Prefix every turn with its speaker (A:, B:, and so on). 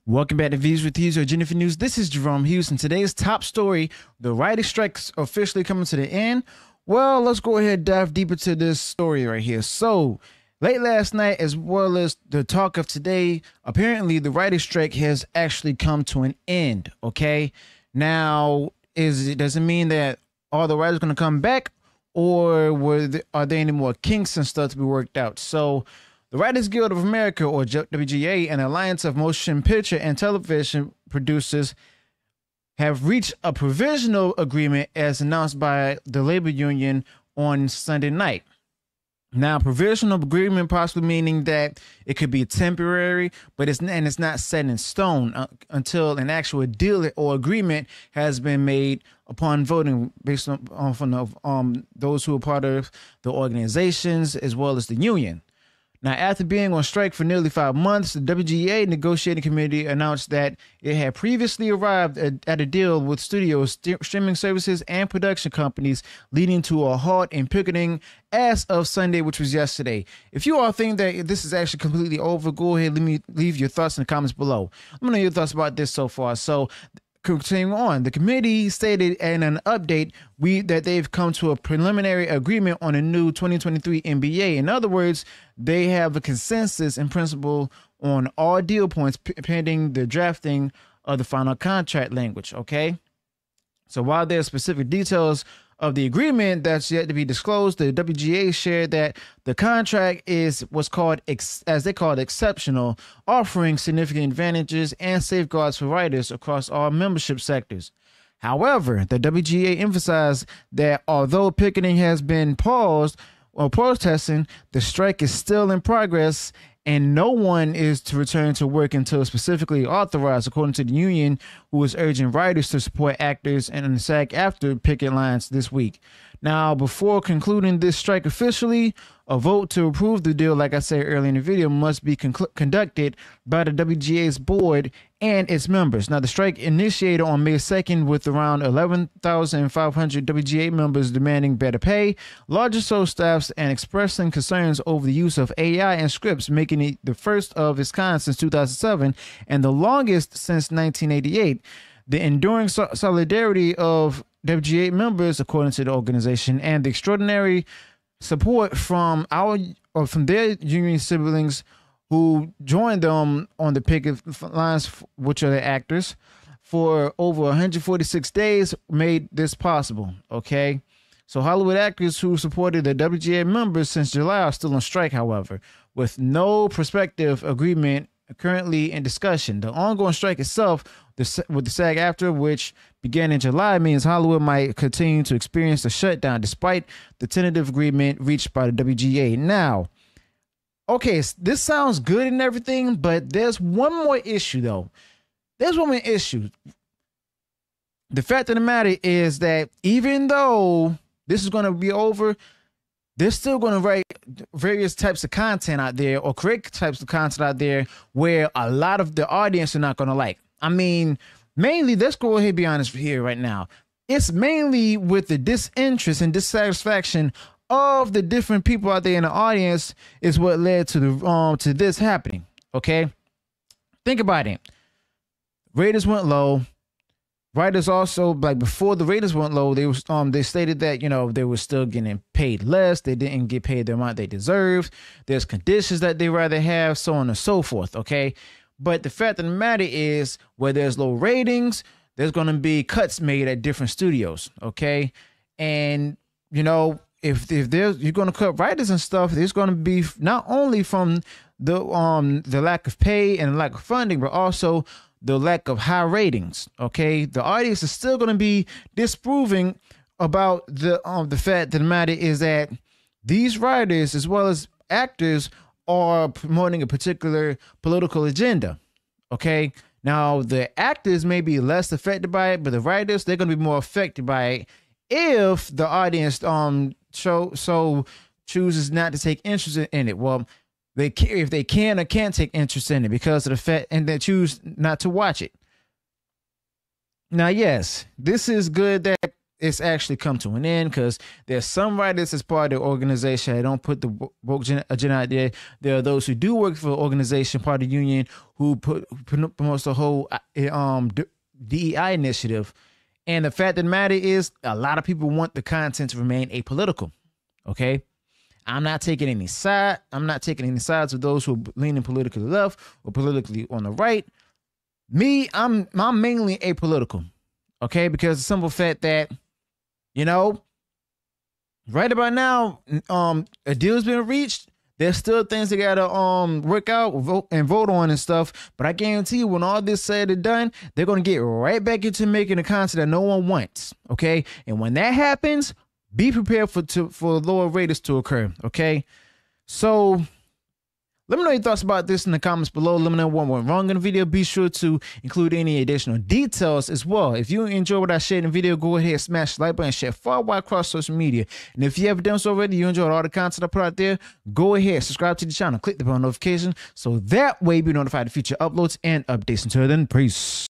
A: Welcome back to Views with Hughes or Jennifer News. This is Jerome Hughes, and today's top story: the writer's strike's officially coming to the end. Well, let's go ahead and dive deeper to this story right here. So, late last night, as well as the talk of today, apparently the writer's strike has actually come to an end. Okay, now does it mean that all the writers going to come back, or are there any more kinks and stuff to be worked out? So, the Writers Guild of America, or WGA, and Alliance of Motion Picture and Television Producers have reached a provisional agreement as announced by the labor union on Sunday night. Now, provisional agreement possibly meaning that it could be temporary, but it's not set in stone until an actual deal or agreement has been made upon voting based on those who are part of the organizations as well as the union. Now, after being on strike for nearly 5 months, the WGA negotiating committee announced that it had previously arrived at a deal with studios, streaming services, and production companies, leading to a halt in picketing as of Sunday, which was yesterday. If you all think that this is actually completely over, go ahead, leave your thoughts in the comments below. I'm going to know your thoughts about this so far. So, continuing on, the committee stated in an update that they've come to a preliminary agreement on a new 2023 NBA. In other words, they have a consensus in principle on all deal points pending the drafting of the final contract language. Okay, so while there are specific details of the agreement that's yet to be disclosed, the WGA shared that the contract is what's called, as they call it, exceptional, offering significant advantages and safeguards for writers across all membership sectors. However, the WGA emphasized that although picketing has been paused or protesting, the strike is still in progress and no one is to return to work until specifically authorized, according to the union, who is urging writers to support actors and the SAG-AFTRA picket lines this week. Now, before concluding this strike officially, a vote to approve the deal, like I said earlier in the video, must be conducted by the WGA's board and its members. Now, the strike initiated on May 2nd with around 11,500 WGA members demanding better pay, larger show staffs, and expressing concerns over the use of AI and scripts, making it the first of its kind since 2007 and the longest since 1988. The enduring solidarity of WGA members, according to the organization, and the extraordinary support from their union siblings who joined them on the picket lines, which are the actors, for over 146 days made this possible. Okay, so Hollywood actors who supported the WGA members since July are still on strike, however, with no prospective agreement currently in discussion. The ongoing strike itself with the SAG-AFTRA, which began in July, means Hollywood might continue to experience a shutdown despite the tentative agreement reached by the WGA. Now, okay, this sounds good and everything, but there's one more issue, though. There's one more issue. The fact of the matter is that even though this is going to be over, they're still going to write various types of content out there or create types of content out there where a lot of the audience are not going to like. I mean, mainly, let's go ahead and be honest here right now. It's mainly with the disinterest and dissatisfaction of the different people out there in the audience is what led to to this happening. Okay, think about it. Ratings went low. Writers also, like before the ratings went low, they stated that, you know, they were still getting paid less. They didn't get paid the amount they deserved. There's conditions that they rather have, so on and so forth. Okay. But the fact of the matter is, where there's low ratings, there's going to be cuts made at different studios. Okay. And, you know, if you're going to cut writers and stuff, there's going to be not only from the lack of pay and lack of funding, but also the lack of high ratings. Okay, the audience is still going to be disproving about the fact that the matter is that these writers as well as actors are promoting a particular political agenda. Okay, now the actors may be less affected by it, but the writers, they're going to be more affected by it if the audience chooses not to take interest in it. Well, if they can or can't take interest in it because of the fact, and they choose not to watch it. Now, yes, this is good that it's actually come to an end, because there's some writers as part of the organization that don't put the woke agenda out there. There are those who do work for the organization, part of the union, who promotes the whole DEI initiative. And the fact of the matter is, a lot of people want the content to remain apolitical. Okay, I'm not taking any side. I'm not taking any sides of those who are leaning politically left or politically on the right. Me, I'm mainly apolitical. Okay, because the simple fact that, you know, right about now, a deal's been reached. There's still things they gotta work out, vote on and stuff. But I guarantee you, when all this said and done, they're gonna get right back into making the content that no one wants. Okay, and when that happens, be prepared for lower ratings to occur. Okay, so let me know your thoughts about this in the comments below. Let me know what went wrong in the video. Be sure to include any additional details as well. If you enjoy what I shared in the video, go ahead, smash the like button, share far wide across social media. And if you haven't done so already, you enjoyed all the content I put out there, go ahead, subscribe to the channel, click the bell notification, so that way you'll be notified of future uploads and updates. Until then, peace.